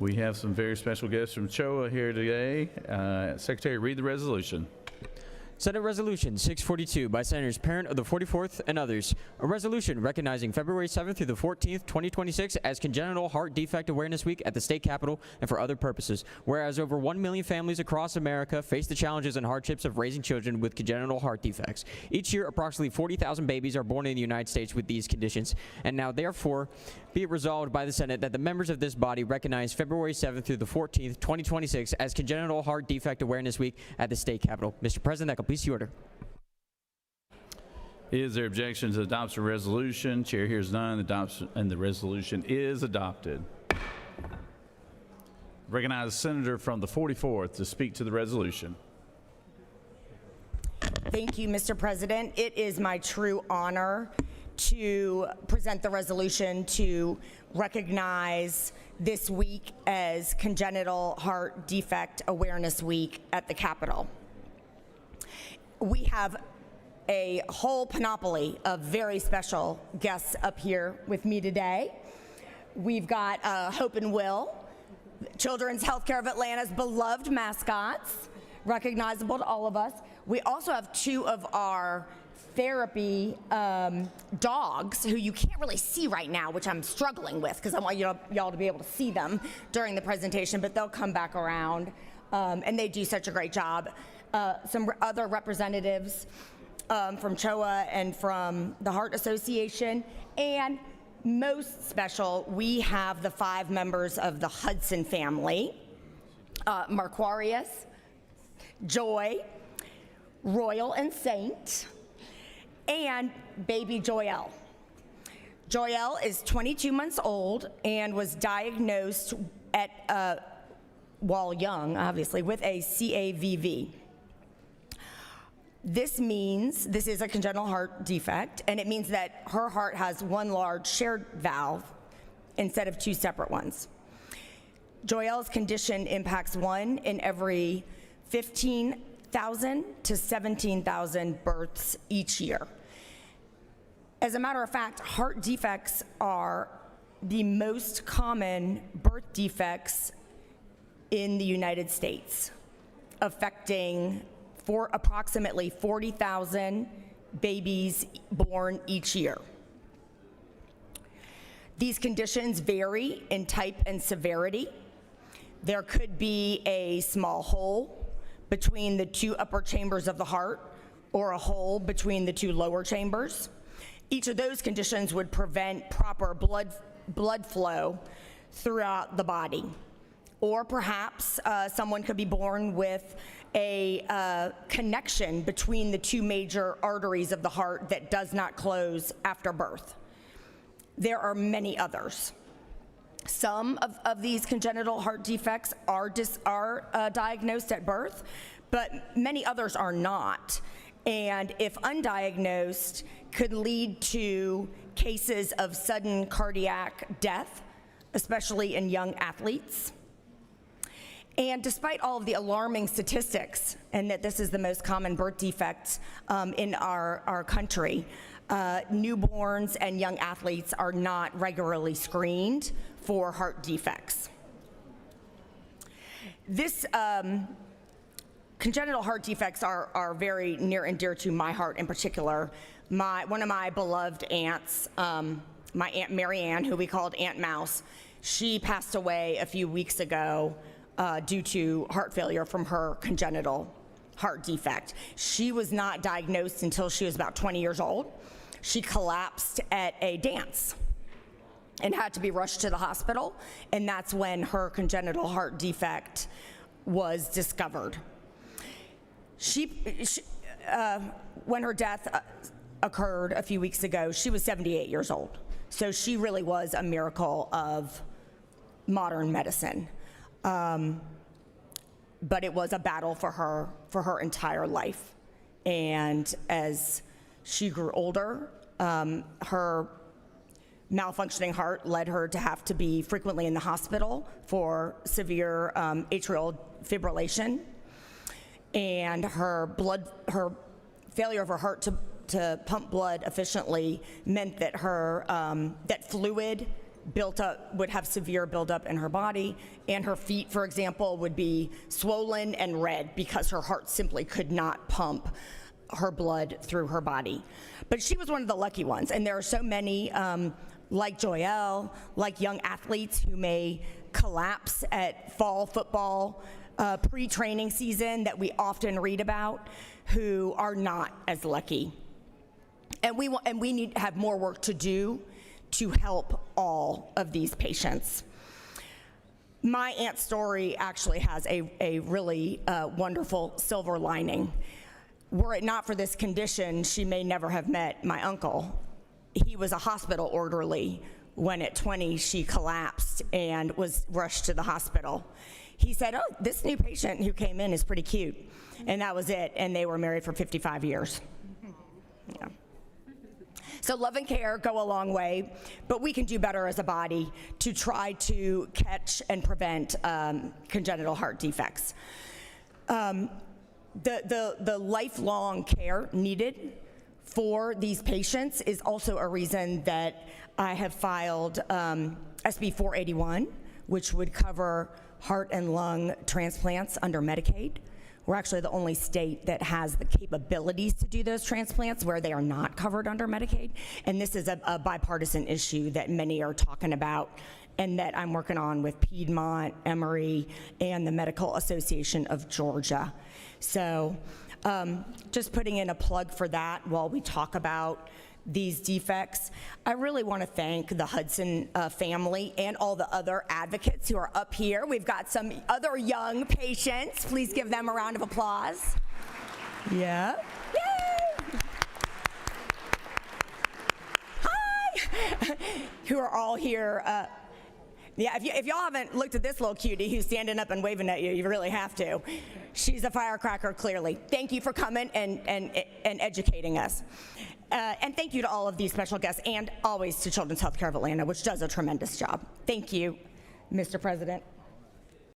We have some very special guests from CHOA here today. Secretary, read the resolution. Senate Resolution 642 by Senators Parent of the 44th and others. A resolution recognizing February 7th through the 14th, 2026 as Congenital Heart Defect Awareness Week at the state capitol and for other purposes. Whereas over 1 million families across America face the challenges and hardships of raising children with congenital heart defects. Each year, approximately 40,000 babies are born in the United States with these conditions. And now, therefore, be it resolved by the Senate that the members of this body recognize February 7th through the 14th, 2026 as Congenital Heart Defect Awareness Week at the state capitol. Mr. President, that completes the order. Is there objection to the adoption resolution? Chair hears none. The resolution is adopted. Recognize a senator from the 44th to speak to the resolution. Thank you, Mr. President. It is my true honor to present the resolution to recognize this week as Congenital Heart Defect Awareness Week at the Capitol. We have a whole panoply of very special guests up here with me today. We've got Hope and Will, Children's Healthcare of Atlanta's beloved mascots, recognizable to all of us. We also have two of our therapy dogs who you can't really see right now, which I'm struggling with because I want y'all to be able to see them during the presentation, but they'll come back around, and they do such a great job. Some other representatives from CHOA and from the Heart Association, and most special, we have the 5 members of the Hudson family, Marquarius, Joy, Royal and Saint, and baby Joyelle. Joyelle is 22 months old and was diagnosed while young, obviously, with a CAVV. This means this is a congenital heart defect, and it means that her heart has one large shared valve instead of 2 separate ones. Joyelle's condition impacts 1 in every 15,000 to 17,000 births each year. As a matter of fact, heart defects are the most common birth defects in the United States, affecting approximately 40,000 babies born each year. These conditions vary in type and severity. There could be a small hole between the 2 upper chambers of the heart or a hole between the 2 lower chambers. Each of those conditions would prevent proper blood flow throughout the body. Or perhaps someone could be born with a connection between the 2 major arteries of the heart that does not close after birth. There are many others. Some of these congenital heart defects are diagnosed at birth, but many others are not. And if undiagnosed, could lead to cases of sudden cardiac death, especially in young athletes. And despite all of the alarming statistics, and that this is the most common birth defect in our country, newborns and young athletes are not regularly screened for heart defects. This congenital heart defects are very near and dear to my heart in particular. One of my beloved aunts, my Aunt Mary Ann, who we called Aunt Mouse, she passed away a few weeks ago due to heart failure from her congenital heart defect. She was not diagnosed until she was about 20 years old. She collapsed at a dance and had to be rushed to the hospital, and that's when her congenital heart defect was discovered. When her death occurred a few weeks ago, she was 78 years old. So she really was a miracle of modern medicine. But it was a battle for her entire life. And as she grew older, her malfunctioning heart led her to have to be frequently in the hospital for severe atrial fibrillation. And her failure of her heart to pump blood efficiently meant that that fluid would have severe buildup in her body, and her feet, for example, would be swollen and red because her heart simply could not pump her blood through her body. But she was one of the lucky ones, and there are so many like Joelle, like young athletes who may collapse at fall football pre-training season that we often read about, who are not as lucky. And we need to have more work to do to help all of these patients. My aunt's story actually has a really wonderful silver lining. Were it not for this condition, she may never have met my uncle. He was a hospital orderly when at 20 she collapsed and was rushed to the hospital. He said, "Oh, this new patient who came in is pretty cute." And that was it, and they were married for 55 years. Yeah. So love and care go a long way, but we can do better as a body to try to catch and prevent congenital heart defects. The lifelong care needed for these patients is also a reason that I have filed SB 481, which would cover heart and lung transplants under Medicaid. We're actually the only state that has the capabilities to do those transplants where they are not covered under Medicaid. And this is a bipartisan issue that many are talking about and that I'm working on with Piedmont, Emory, and the Medical Association of Georgia. So just putting in a plug for that while we talk about these defects. I really want to thank the Hudson family and all the other advocates who are up here. We've got some other young patients. Please give them a round of applause. Yeah. Yay! Hi! Who are all here. Yeah, if y'all haven't looked at this little cutie who's standing up and waving at you, you really have to. She's a firecracker, clearly. Thank you for coming and educating us. And thank you to all of these special guests, and always to Children's Healthcare of Atlanta, which does a tremendous job. Thank you, Mr. President.